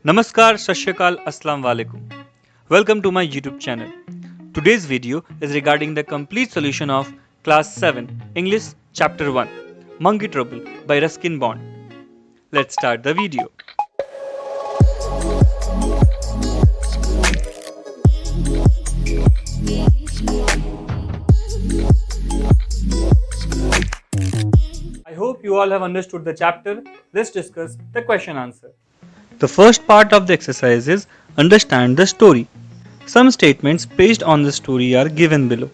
Namaskar, Sat Shri Akal, Assalamu Alaikum. Welcome to my YouTube channel. Today's video is regarding the complete solution of Class 7 English Chapter 1 Monkey Trouble by Ruskin Bond. Let's start the video. I hope you all have understood the chapter. Let's discuss the question answer. The first part of the exercise is understand the story. Some statements based on the story are given below.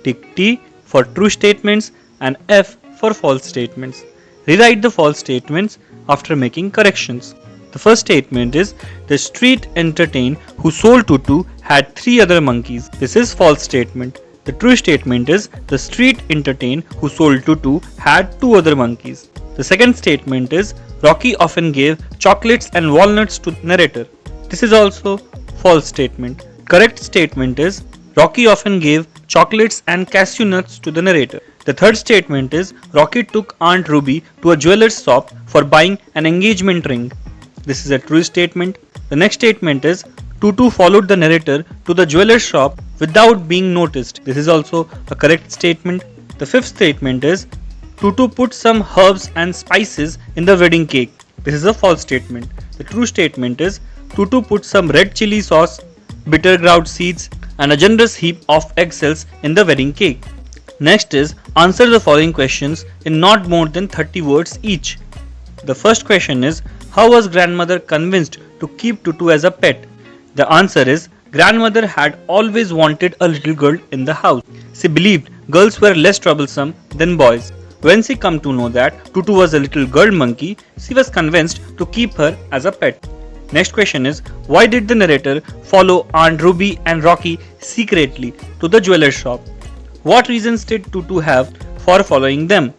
Tick T for true statements and F for false statements. Rewrite the false statements after making corrections. The first statement is the street entertainer who sold Tutu had 3 other monkeys. This is false statement. The true statement is the street entertainer who sold Tutu had 2 other monkeys. The second statement is Rocky often gave chocolates and walnuts to narrator. This is also false statement. Correct statement is Rocky often gave chocolates and cashew nuts to the narrator. The third statement is Rocky took Aunt Ruby to a jeweler's shop for buying an engagement ring. This is a true statement. The next statement is Tutu followed the narrator to the jeweler's shop without being noticed. This is also a correct statement. The fifth statement is Tutu put some herbs and spices in the wedding cake. This is a false statement. The true statement is Tutu put some red chili sauce, bitter gourd seeds and a generous heap of eggshells in the wedding cake. Next is answer the following questions in not more than 30 words each. The first question is how was grandmother convinced to keep Tutu as a pet? The answer is grandmother had always wanted a little girl in the house. She believed girls were less troublesome than boys. When she come to know that Tutu was a little girl monkey, she was convinced to keep her as a pet. Next question is, why did the narrator follow Aunt Ruby and Rocky secretly to the jeweler's shop? What reasons did Tutu have for following them?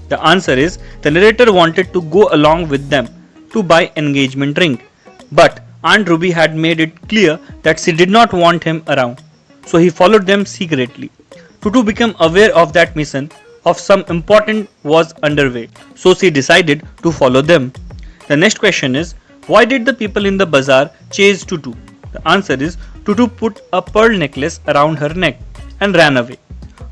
The answer is, the narrator wanted to go along with them to buy engagement ring. But Aunt Ruby had made it clear that she did not want him around. So he followed them secretly. Tutu became aware of that mission of some important was underway, so she decided to follow them. The next question is, why did the people in the bazaar chase Tutu? The answer is, Tutu put a pearl necklace around her neck and ran away.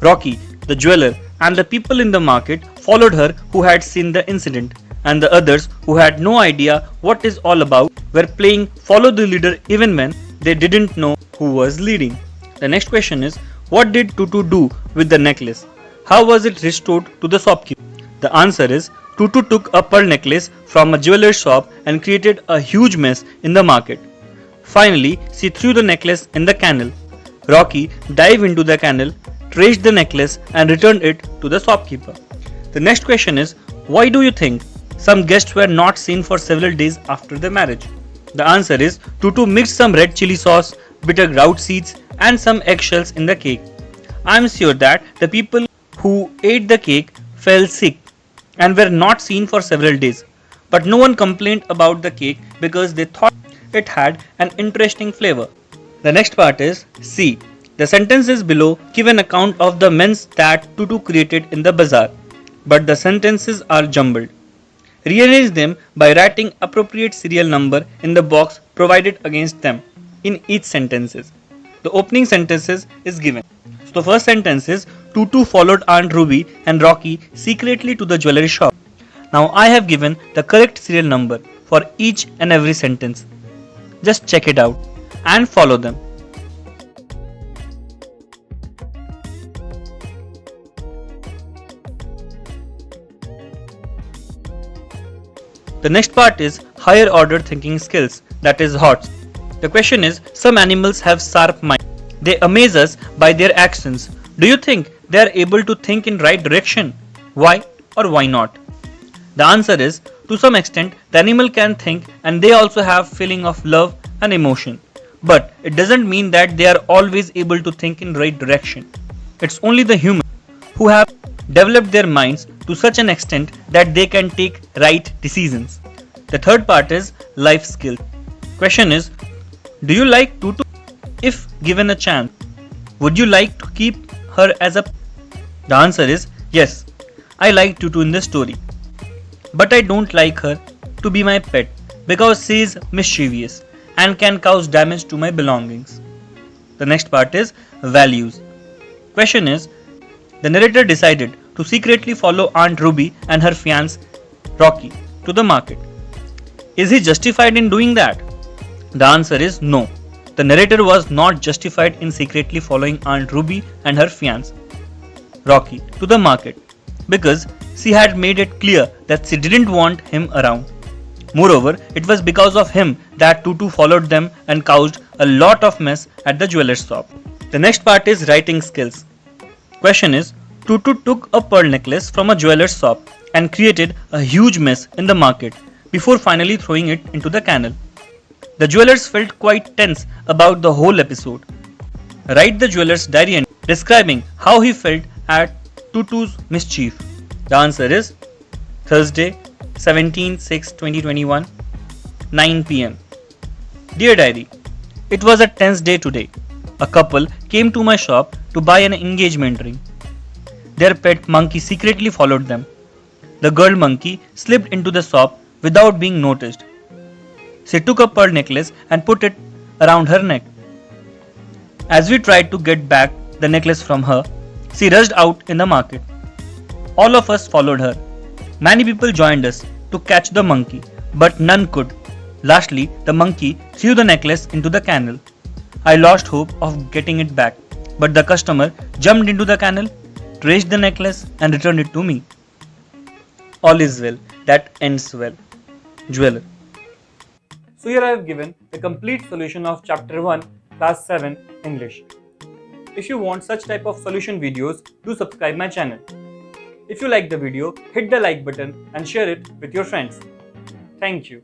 Rocky, the jeweler, and the people in the market followed her who had seen the incident, and the others who had no idea what it is all about were playing follow the leader even when they didn't know who was leading. The next question is, what did Tutu do with the necklace? How was it restored to the shopkeeper? The answer is, Tutu took a pearl necklace from a jeweler's shop and created a huge mess in the market. Finally, she threw the necklace in the canal. Rocky dived into the canal, traced the necklace and returned it to the shopkeeper. The next question is, why do you think some guests were not seen for several days after the marriage? The answer is, Tutu mixed some red chili sauce, bitter gourd seeds and some eggshells in the cake. I am sure that the people who ate the cake fell sick and were not seen for several days. But no one complained about the cake because they thought it had an interesting flavor. The next part is C. The sentences below give an account of the mess that Tutu created in the bazaar, but the sentences are jumbled. Rearrange them by writing appropriate serial number in the box provided against them in each sentences. The opening sentences is given. So the first sentence is Tutu followed Aunt Ruby and Rocky secretly to the jewelry shop. Now I have given the correct serial number for each and every sentence. Just check it out and follow them. The next part is higher order thinking skills, that is HOTS. The question is, some animals have sharp minds. They amaze us by their actions. Do you think they are able to think in right direction? Why or why not? The answer is, to some extent, the animal can think and they also have feeling of love and emotion. But it doesn't mean that they are always able to think in right direction. It's only the humans who have developed their minds to such an extent that they can take right decisions. The third part is life skills. Question is, do you like Tutu? If given a chance, would you like to keep her as a? The answer is yes, I like Tutu in the story. But I don't like her to be my pet because she is mischievous and can cause damage to my belongings. The next part is values. Question is, the narrator decided to secretly follow Aunt Ruby and her fiance Rocky to the market. Is he justified in doing that? The answer is no. The narrator was not justified in secretly following Aunt Ruby and her fiance Rocky to the market because she had made it clear that she didn't want him around. Moreover, it was because of him that Tutu followed them and caused a lot of mess at the jeweler's shop. The next part is writing skills. Question is, Tutu took a pearl necklace from a jeweler's shop and created a huge mess in the market before finally throwing it into the canal. The jewelers felt quite tense about the whole episode. Write the jeweler's diary describing how he felt at Tutu's mischief. The answer is Thursday, 17/6/2021, 9 pm. Dear diary, it was a tense day today. A couple came to my shop to buy an engagement ring. Their pet monkey secretly followed them. The girl monkey slipped into the shop without being noticed. She took a pearl necklace and put it around her neck. As we tried to get back the necklace from her, she rushed out in the market. All of us followed her. Many people joined us to catch the monkey, but none could. Lastly, the monkey threw the necklace into the canal. I lost hope of getting it back, but the customer jumped into the canal, traced the necklace, and returned it to me. All is well that ends well. Jeweler. So here I have given the complete solution of chapter 1, class 7 English. If you want such type of solution videos, do subscribe my channel. If you like the video, hit the like button and share it with your friends. Thank you.